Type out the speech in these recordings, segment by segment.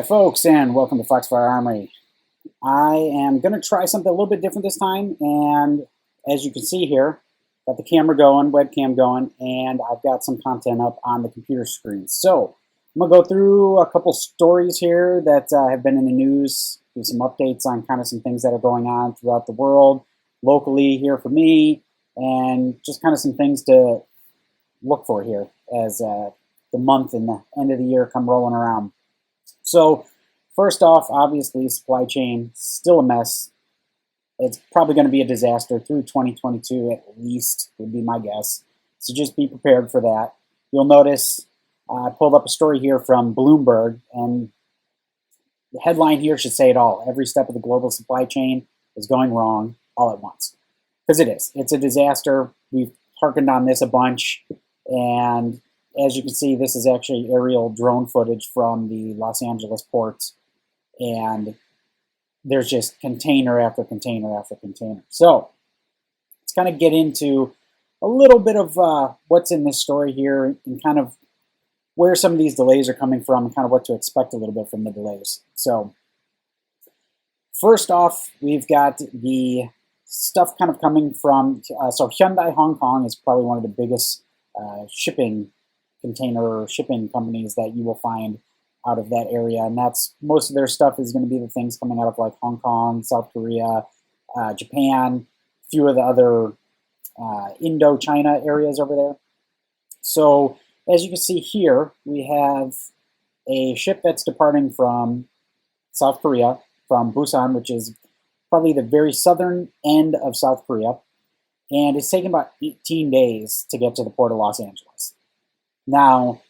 Hi folks, and welcome to Foxfire Armory. I am going to try something a little bit different this time, and as you can see here, got the camera going, webcam going, and I've got some content up on the computer screen. So I'm going to go through a couple stories here that have been in the news, give some updates on kind of some things that are going on throughout the world, locally here for me, and just kind of some things to look for here as the month and the end of the year come rolling around. So first off, obviously, supply chain, still a mess. It's probably going to be a disaster through 2022 at least, would be my guess. So just be prepared for that. You'll notice I pulled up a story here from Bloomberg, and the headline here should say it all. Every step of the global supply chain is going wrong all at once. Because it is. It's a disaster. We've harkened on this a bunch, and as you can see, this is actually aerial drone footage from the Los Angeles ports, and there's just container after container after container. So let's kind of get into a little bit of what's in this story here and kind of where some of these delays are coming from and kind of what to expect a little bit from the delays. So first off, we've got the stuff kind of coming from, so Hyundai Hong Kong is probably one of the biggest container shipping companies that you will find out of that area, and that's most of their stuff is going to be the things coming out of like Hong Kong, South Korea, Japan, a few of the other Indo-China areas over there. So as you can see here, we have a ship that's departing from South Korea, from Busan, which is probably the very southern end of South Korea, and it's taken about 18 days to get to the port of Los Angeles. Now,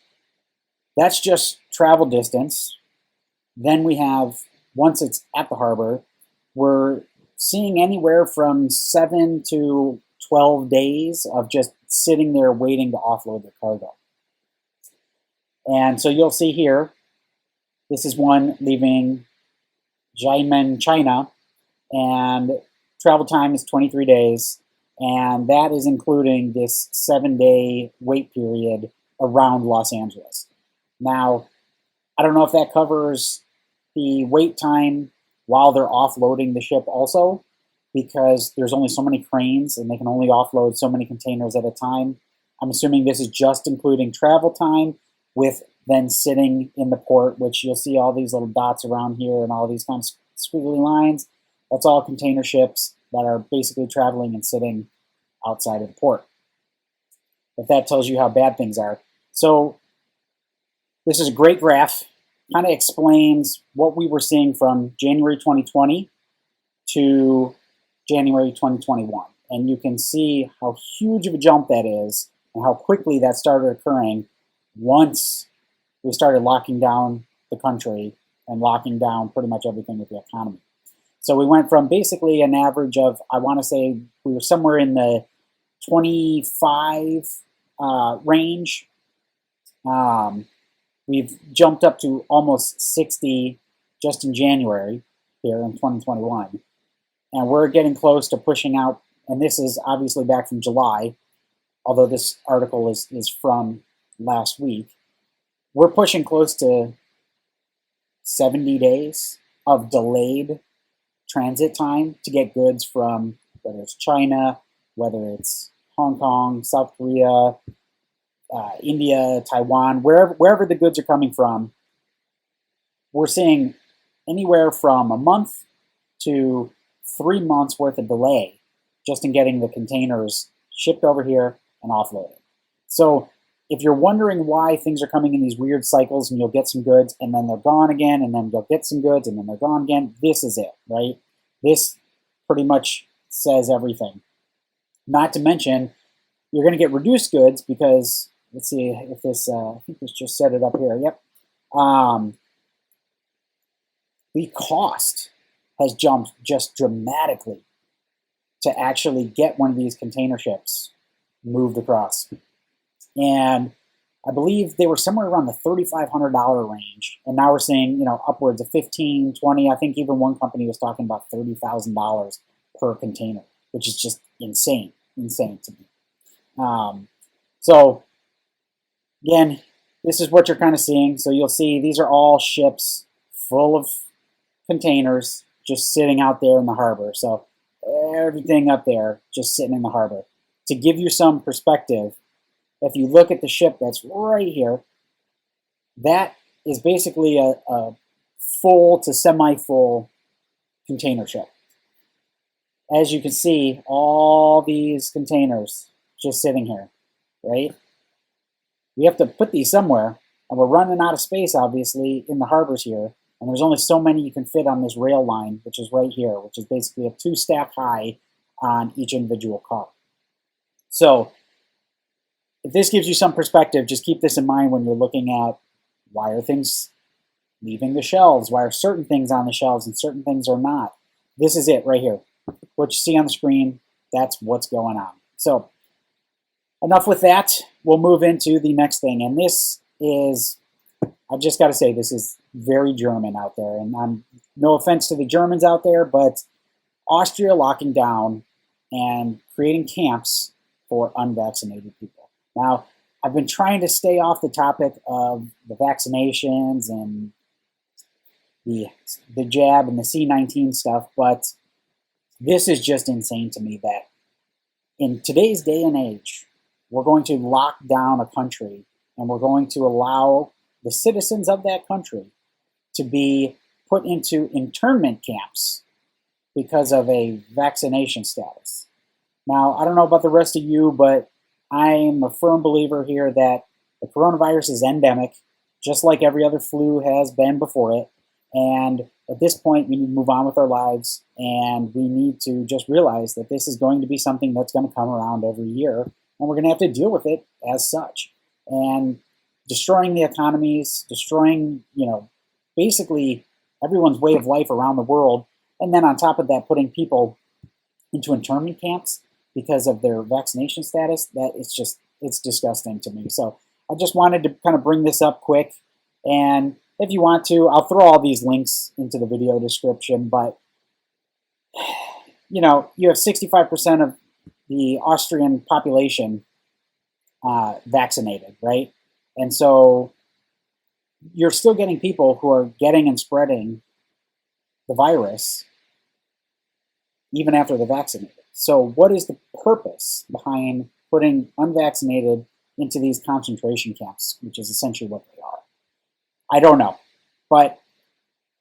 that's just travel distance. Then we have, once it's at the harbor, we're seeing anywhere from 7 to 12 days of just sitting there waiting to offload their cargo. And so you'll see here, this is one leaving Xiamen, China, and travel time is 23 days, and that is including this 7-day wait period around Los Angeles. Now, I don't know if that covers the wait time while they're offloading the ship also, because there's only so many cranes and they can only offload so many containers at a time. I'm assuming this is just including travel time with then sitting in the port, which you'll see all these little dots around here and all these kind of squiggly lines. That's all container ships that are basically traveling and sitting outside of the port. If that tells you how bad things are. So this is a great graph, kind of explains what we were seeing from January 2020 to January 2021. And you can see how huge of a jump that is and how quickly that started occurring once we started locking down the country and locking down pretty much everything with the economy. So we went from basically an average of, I want to say we were somewhere in the 25 range. We've jumped up to almost 60 just in January here in 2021. And we're getting close to pushing out, and this is obviously back from July, although this article is from last week. We're pushing close to 70 days of delayed transit time to get goods from whether it's China, whether it's Hong Kong, South Korea, India, Taiwan, wherever the goods are coming from. We're seeing anywhere from a month to 3 months worth of delay just in getting the containers shipped over here and offloaded. So if you're wondering why things are coming in these weird cycles and you'll get some goods and then they're gone again and then you'll get some goods and then they're gone again, this is it, right? This pretty much says everything. Not to mention, you're going to get reduced goods because, let's see if this, I think this just set it up here. Yep. The cost has jumped just dramatically to actually get one of these container ships moved across. And I believe they were somewhere around the $3,500 range. And now we're seeing, upwards of 15, 20. I think even one company was talking about $30,000 per container, which is just insane to me. So again, this is what you're kind of seeing. So you'll see these are all ships full of containers just sitting out there in the harbor. So everything up there just sitting in the harbor. To give you some perspective, if you look at the ship that's right here, that is basically a full to semi-full container ship. As you can see, all these containers just sitting here, right? We have to put these somewhere, and we're running out of space, obviously, in the harbors here. And there's only so many you can fit on this rail line, which is right here, which is basically a 2-stack high on each individual car. So if this gives you some perspective, just keep this in mind when you're looking at why are things leaving the shelves, why are certain things on the shelves and certain things are not. This is it right here. What you see on the screen, that's what's going on. So enough with that. We'll move into the next thing. And this is, I've just got to say, this is very German out there. And no offense to the Germans out there, but Austria locking down and creating camps for unvaccinated people. Now, I've been trying to stay off the topic of the vaccinations and the jab and the C-19 stuff, but this is just insane to me that in today's day and age, we're going to lock down a country and we're going to allow the citizens of that country to be put into internment camps because of a vaccination status. Now, I don't know about the rest of you, but I'm a firm believer here that the coronavirus is endemic, just like every other flu has been before it. And at this point, we need to move on with our lives, and we need to just realize that this is going to be something that's going to come around every year, and we're going to have to deal with it as such. And destroying the economies, destroying, basically everyone's way of life around the world, and then on top of that, putting people into internment camps because of their vaccination status, it's disgusting to me. So I just wanted to kind of bring this up quick, and if you want to, I'll throw all these links into the video description, but you have 65% of the Austrian population vaccinated, right? And so you're still getting people who are getting and spreading the virus even after they're vaccinated. So what is the purpose behind putting unvaccinated into these concentration camps, which is essentially what they are? I don't know, but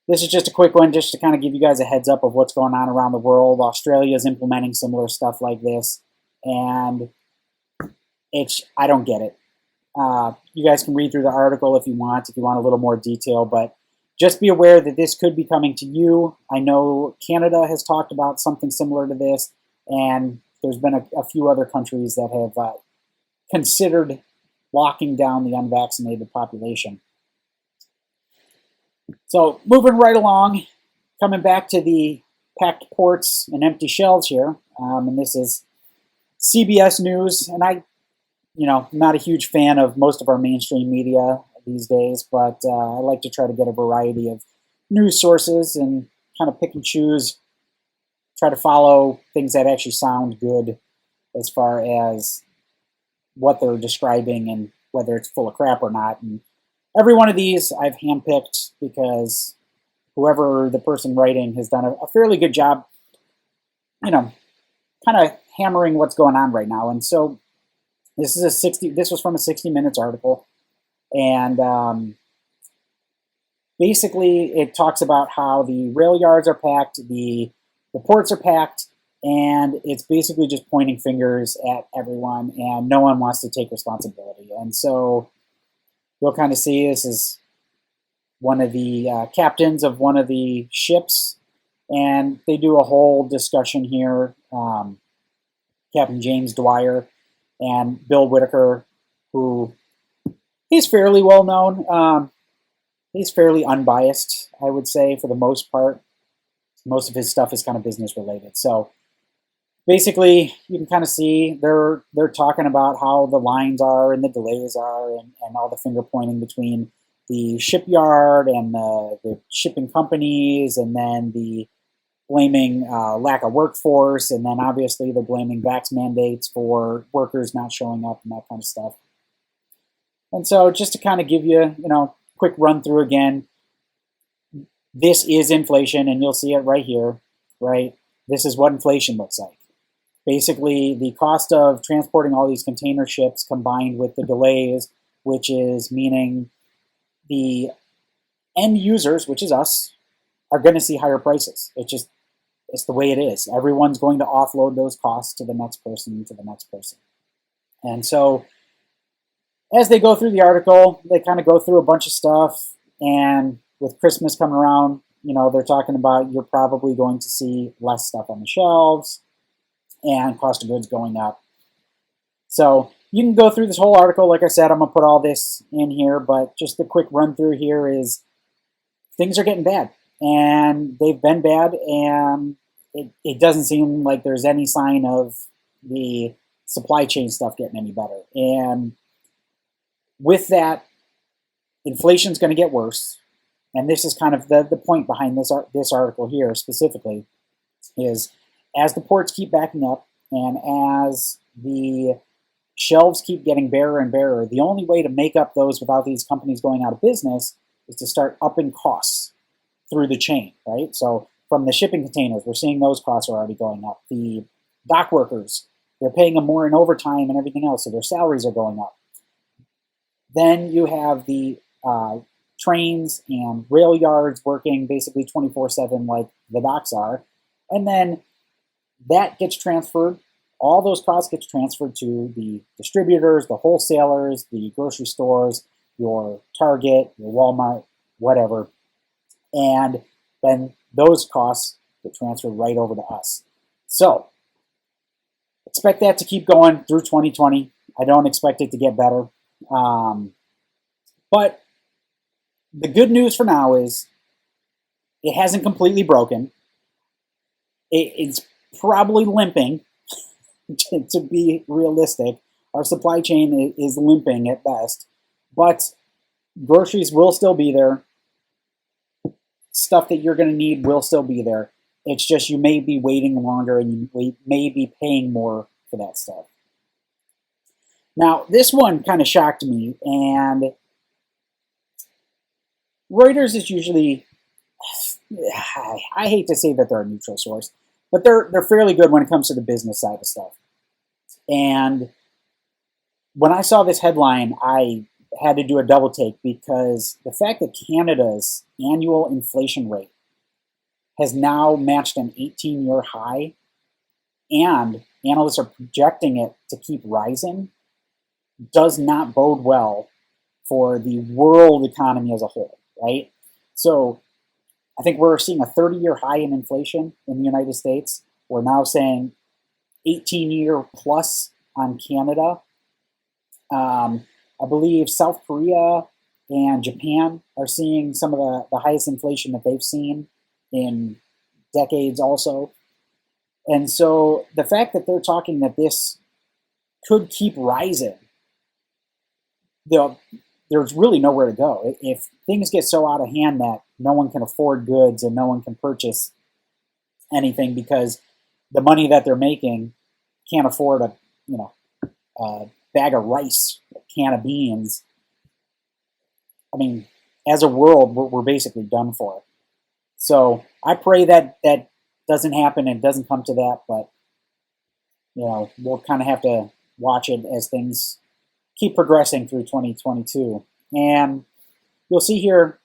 this is just a quick one just to kind of give you guys a heads up of what's going on around the world. Australia is implementing similar stuff like this, and I don't get it. You guys can read through the article if you want a little more detail, but just be aware that this could be coming to you. I know Canada has talked about something similar to this, and there's been a few other countries that have considered locking down the unvaccinated population. So moving right along, coming back to the packed ports and empty shelves here, and this is CBS News, and I'm not a huge fan of most of our mainstream media these days, but I like to try to get a variety of news sources and kind of pick and choose, try to follow things that actually sound good as far as what they're describing and whether it's full of crap or not. And every one of these I've handpicked because whoever the person writing has done a fairly good job, kind of hammering what's going on right now. And so this was from a 60 Minutes article, and basically it talks about how the rail yards are packed, the ports are packed, and it's basically just pointing fingers at everyone, and no one wants to take responsibility. And so you'll kind of see this is one of the captains of one of the ships, and they do a whole discussion here. Captain James Dwyer and Bill Whitaker, who he's fairly well known. He's fairly unbiased, I would say, for the most part. Most of his stuff is kind of business related. So basically, you can kind of see they're talking about how the lines are and the delays are, and all the finger pointing between the shipyard and the shipping companies, and then the blaming lack of workforce, and then obviously they're blaming vax mandates for workers not showing up and that kind of stuff. And so just to kind of give you, quick run through again, This is inflation, and you'll see it right here, right? This is what inflation looks like. Basically, the cost of transporting all these container ships combined with the delays, which is meaning the end users, which is us, are going to see higher prices. It's the way it is. Everyone's going to offload those costs to the next person, to the next person. And so as they go through the article, they kind of go through a bunch of stuff. And with Christmas coming around, they're talking about you're probably going to see less stuff on the shelves and cost of goods going up. So you can go through this whole article. Like I said, I'm going to put all this in here, but just a quick run through here is things are getting bad. And they've been bad, and it doesn't seem like there's any sign of the supply chain stuff getting any better. And with that, inflation's going to get worse. And this is kind of the point behind this article here specifically, is as the ports keep backing up and as the shelves keep getting barer and barer, the only way to make up those without these companies going out of business is to start upping costs through the chain, right? So from the shipping containers, we're seeing those costs are already going up. The dock workers, they're paying them more in overtime and everything else, so their salaries are going up. Then you have the trains and rail yards working basically 24/7 like the docks are. And then that gets transferred, all those costs get transferred to the distributors, the wholesalers, the grocery stores, your Target, your Walmart, whatever. And then those costs get transferred right over to us. So expect that to keep going through 2020. I don't expect it to get better. But the good news for now is it hasn't completely broken. It's probably limping, to be realistic. Our supply chain is limping at best. But groceries will still be there. Stuff that you're going to need will still be there. It's just you may be waiting longer and you may be paying more for that stuff. Now, this one kind of shocked me, and Reuters is usually, I hate to say that they're a neutral source, but they're fairly good when it comes to the business side of stuff. And when I saw this headline, I had to do a double take, because the fact that Canada's annual inflation rate has now matched an 18-year high, and analysts are projecting it to keep rising, does not bode well for the world economy as a whole, right? So I think we're seeing a 30-year high in inflation in the United States. We're now saying 18-year plus on Canada. I believe South Korea and Japan are seeing some of the highest inflation that they've seen in decades also. And so the fact that they're talking that this could keep rising, there's really nowhere to go. If things get so out of hand that no one can afford goods and no one can purchase anything because the money that they're making can't afford a bag of rice, a can of beans. I mean, as a world, we're basically done for. So I pray that that doesn't happen and doesn't come to that, but we'll kind of have to watch it as things keep progressing through 2022. And you'll see here,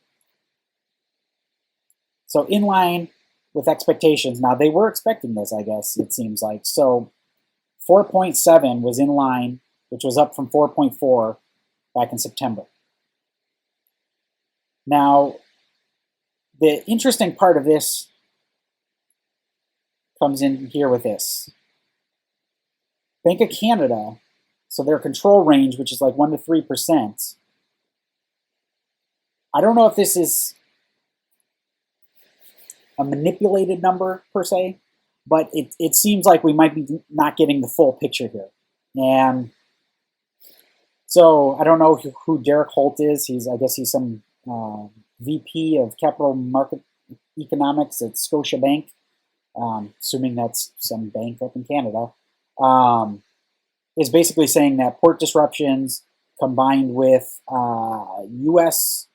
so in line with expectations. Now, they were expecting this, I guess, it seems like. So 4.7 was in line, which was up from 4.4 back in September. Now, the interesting part of this comes in here with this. Bank of Canada, so their control range, which is like 1 to 3%. I don't know if this is a manipulated number per se, but it seems like we might be not getting the full picture here. And so I don't know who Derek Holt is. I guess he's some VP of Capital Market Economics at Scotiabank, assuming that's some bank up in Canada, is basically saying that port disruptions combined with U.S.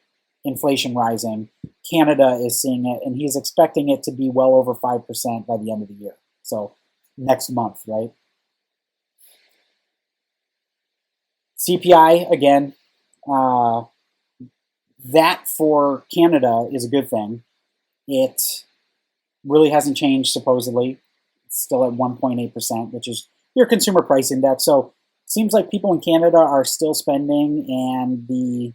inflation rising. Canada is seeing it, and he's expecting it to be well over 5% by the end of the year. So next month, right? CPI, again, that for Canada is a good thing. It really hasn't changed, supposedly. It's still at 1.8%, which is your consumer price index. So it seems like people in Canada are still spending, and the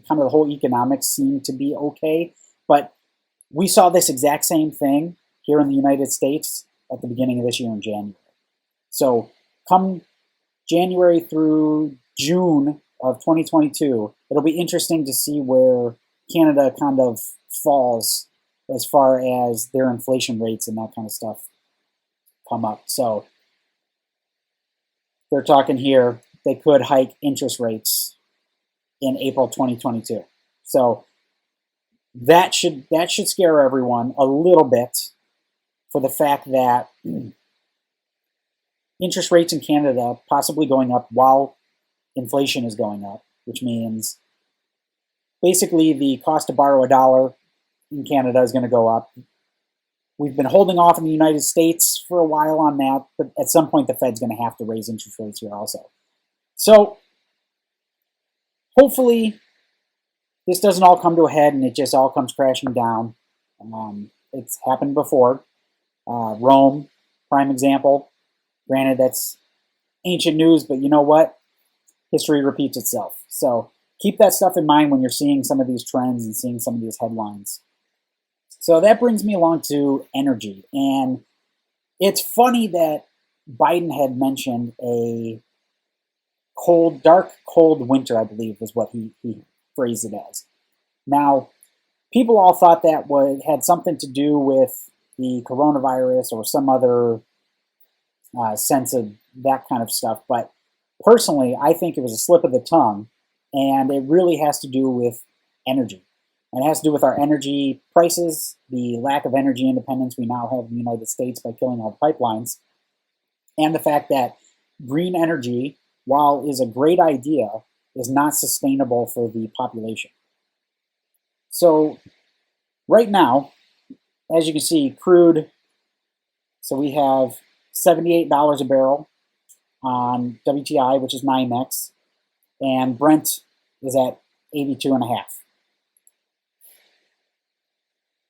kind of the whole economics seem to be okay. But we saw this exact same thing here in the United States at the beginning of this year in January. So come January through June of 2022, it'll be interesting to see where Canada kind of falls as far as their inflation rates and that kind of stuff come up. So they're talking here, they could hike interest rates in April 2022. So that should scare everyone a little bit, for the fact that interest rates in Canada possibly going up while inflation is going up, which means basically the cost to borrow a dollar in Canada is going to go up. We've been holding off in the United States for a while on that, but at some point the Fed's going to have to raise interest rates here also. So hopefully this doesn't all come to a head and it just all comes crashing down. It's happened before. Rome, prime example. Granted, that's ancient news, but you know what? History repeats itself. So keep that stuff in mind when you're seeing some of these trends and seeing some of these headlines. So that brings me along to energy. And it's funny that Biden had mentioned a dark, cold winter, I believe is what he phrased it as. Now, people all thought that had something to do with the coronavirus or some other sense of that kind of stuff. But personally, I think it was a slip of the tongue, and it really has to do with energy. And it has to do with our energy prices, the lack of energy independence we now have in the United States by killing all the pipelines, and the fact that green energy, while is a great idea, is not sustainable for the population. So right now, as you can see, crude, so we have $78 a barrel on WTI, which is NYMEX, and Brent is at 82.5.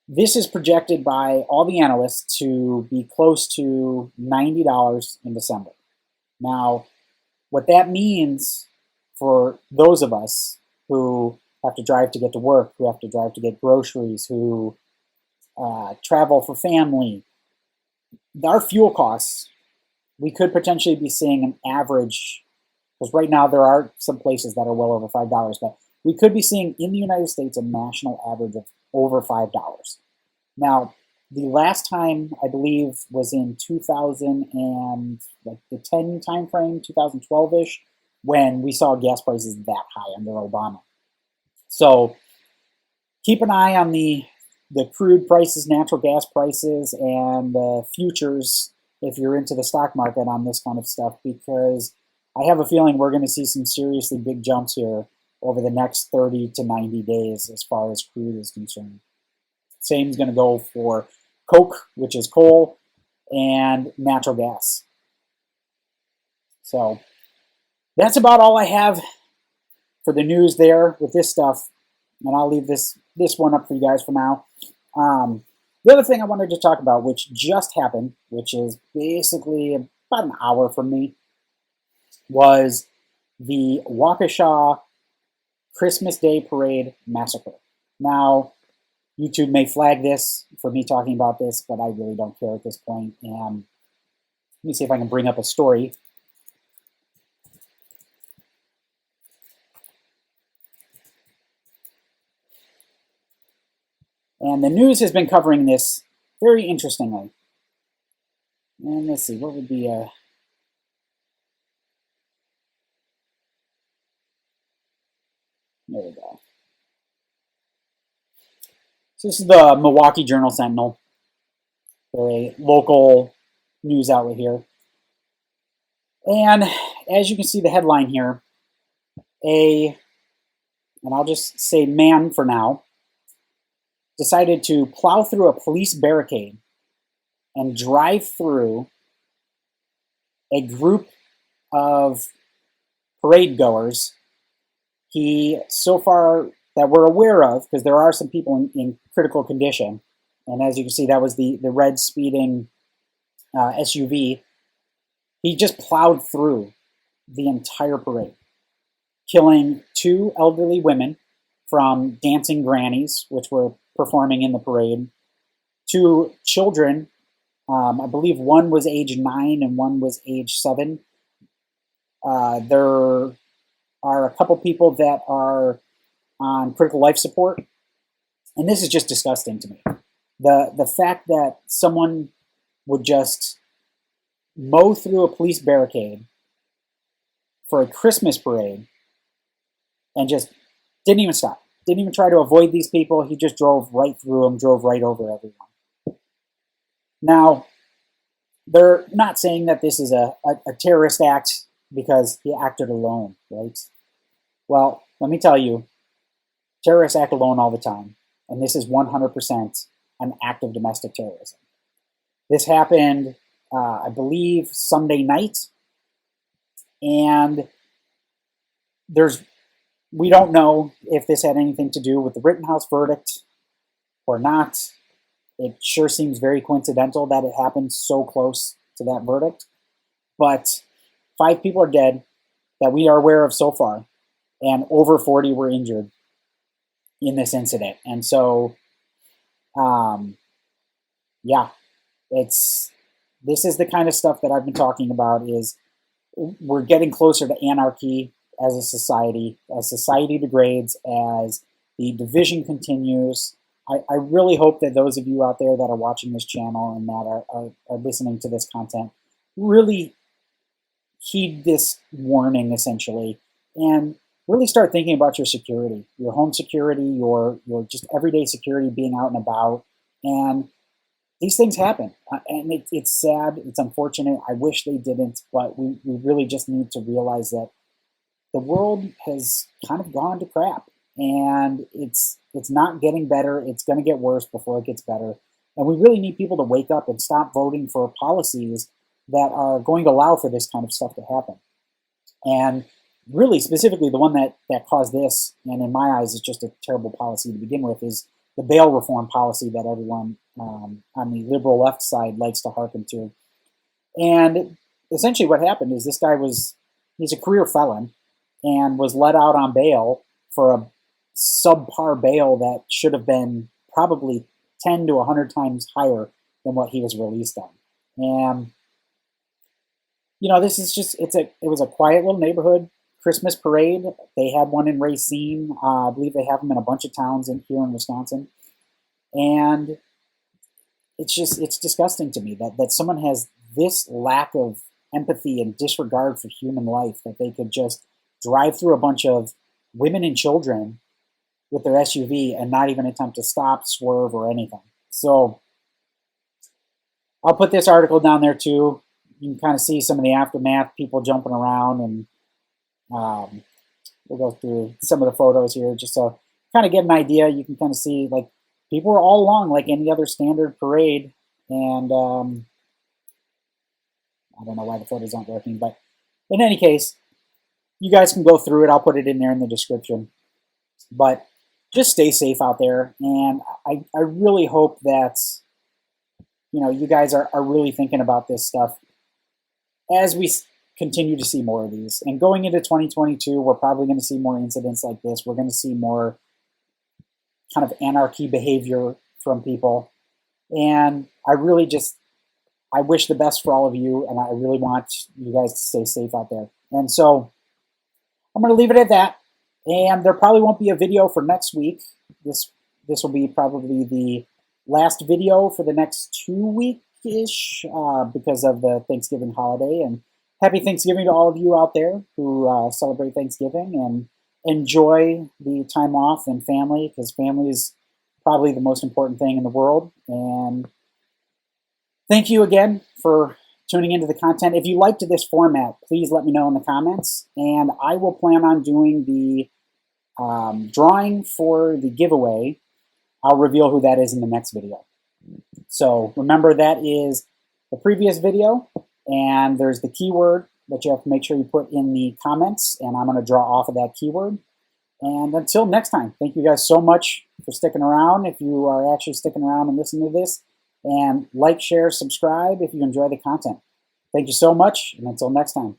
This is projected by all the analysts to be close to $90 in December. Now, what that means for those of us who have to drive to get to work, who have to drive to get groceries, who travel for family, our fuel costs, we could potentially be seeing an average, because right now there are some places that are well over $5, but we could be seeing in the United States a national average of over $5. Now, the last time I believe was in 2000 and like the 10 time frame, 2012-ish, when we saw gas prices that high under Obama. So keep an eye on the crude prices, natural gas prices, and the futures if you're into the stock market on this kind of stuff, because I have a feeling we're going to see some seriously big jumps here over the next 30 to 90 days as far as crude is concerned. Same is going to go for coke, which is coal, and natural gas. So that's about all I have for the news there with this stuff, and I'll leave this one up for you guys for now. The other thing I wanted to talk about, which just happened, which is basically about an hour from me, was the Waukesha Christmas Day Parade massacre. Now, YouTube may flag this for me talking about this, but I really don't care at this point. And let me see if I can bring up a story. And the news has been covering this very interestingly. And let's see, what would be a... There we go. So this is the Milwaukee Journal-Sentinel, a local news outlet here. And as you can see the headline here, a and I'll just say man for now, decided to plow through a police barricade and drive through a group of parade goers. He, so far that we're aware of, because there are some people in critical condition, and as you can see, that was the red speeding SUV. He just plowed through the entire parade, killing 2 elderly women from dancing grannies, which were performing in the parade, 2 children. I believe one was age 9 and one was age 7. There are a couple people that are on critical life support, and this is just disgusting to me. The fact that someone would just mow through a police barricade for a Christmas parade and just didn't even stop, didn't even try to avoid these people. He just drove right through them, drove right over everyone. Now, they're not saying that this is a terrorist act because he acted alone, right? Well, let me tell you, terrorists act alone all the time, and this is 100% an act of domestic terrorism. This happened, I believe, Sunday night, and we don't know if this had anything to do with the Rittenhouse verdict or not. It sure seems very coincidental that it happened so close to that verdict. But 5 people are dead that we are aware of so far, and over 40 were injured in this incident. And so, yeah, this is the kind of stuff that I've been talking about. Is we're getting closer to anarchy as a society. As society degrades, as the division continues, I really hope that those of you out there that are watching this channel and that are listening to this content really heed this warning, essentially, and really start thinking about your security, your home security, your just everyday security, being out and about. And these things happen, and it's sad, it's unfortunate. I wish they didn't, but we really just need to realize that the world has kind of gone to crap, and it's not getting better. It's going to get worse before it gets better. And we really need people to wake up and stop voting for policies that are going to allow for this kind of stuff to happen. And really, specifically, the one that caused this, and in my eyes is just a terrible policy to begin with, is the bail reform policy that everyone on the liberal left side likes to hearken to. And essentially what happened is this guy he's a career felon and was let out on bail for a subpar bail that should have been probably 10 to 100 times higher than what he was released on. And, you know, this is just, it was a quiet little neighborhood Christmas parade. They had one in Racine. I believe they have them in a bunch of towns here in Wisconsin. And it's disgusting to me that someone has this lack of empathy and disregard for human life, that they could just drive through a bunch of women and children with their SUV and not even attempt to stop, swerve, or anything. So I'll put this article down there too. You can kind of see some of the aftermath, people jumping around, and we'll go through some of the photos here just to kind of get an idea. You can kind of see, like, people were all along like any other standard parade, and I don't know why the photos aren't working, but in any case, you guys can go through it. I'll put it in there in the description. But just stay safe out there, and I really hope that, you know, you guys are really thinking about this stuff as we continue to see more of these. And going into 2022, we're probably going to see more incidents like this. We're going to see more kind of anarchy behavior from people. And I wish the best for all of you, and I really want you guys to stay safe out there. And so I'm going to leave it at that. And there probably won't be a video for next week. This will be probably the last video for the next 2 week-ish because of the Thanksgiving holiday. And happy Thanksgiving to all of you out there who celebrate Thanksgiving, and enjoy the time off and family, because family is probably the most important thing in the world. And thank you again for tuning into the content. If you liked this format, please let me know in the comments, and I will plan on doing the drawing for the giveaway, I'll reveal who that is in the next video. So remember, that is the previous video, and there's the keyword that you have to make sure you put in the comments, and I'm going to draw off of that keyword. And until next time, thank you guys so much for sticking around, if you are actually sticking around and listening to this. And like, share, subscribe if you enjoy the content. Thank you so much, and until next time.